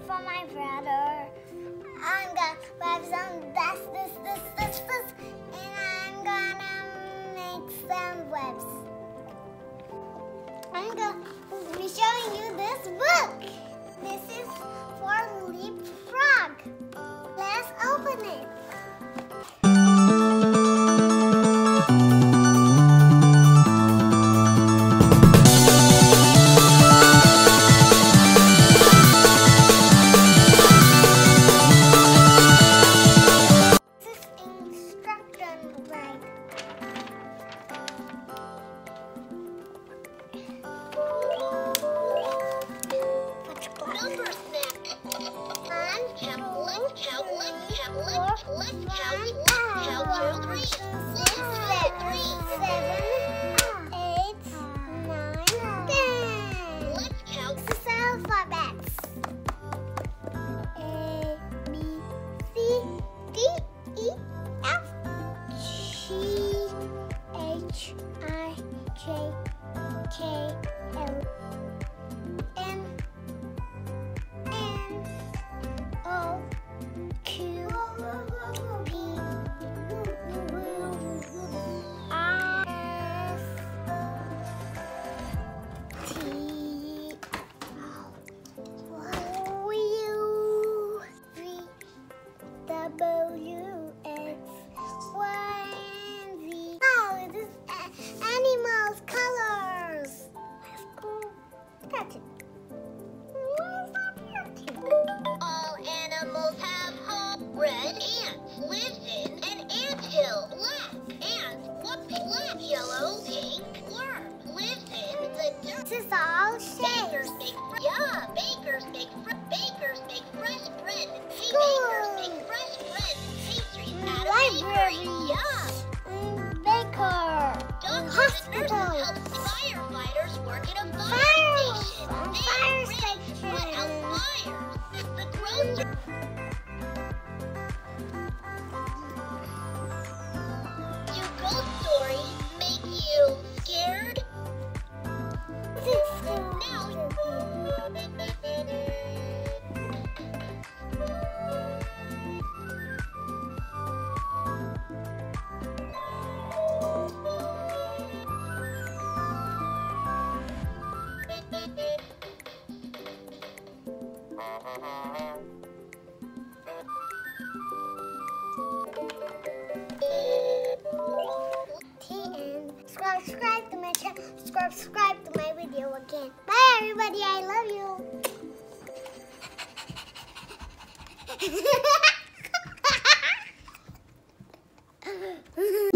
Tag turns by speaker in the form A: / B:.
A: For my brother, I'm gonna buy some this, and I'm gonna make some webs. I'm gonna be showing you this book. This is for leapfrog. Let's open it.
B: All animals have hope. Red ants lives in an anthill. Black ants, black, yellow, pink worm lives in the dirt.
A: This is all shapes.
B: Bakers make fresh bread. Bakers make fresh bread and pastries at a bakery.
A: Baker.
B: Doctors and nurses help firefighters work in a fire station. Put out fires. The grocery. Do ghost stories make you scared? Now.
A: Subscribe to my channel. Subscribe to my video again. Bye everybody. I love you.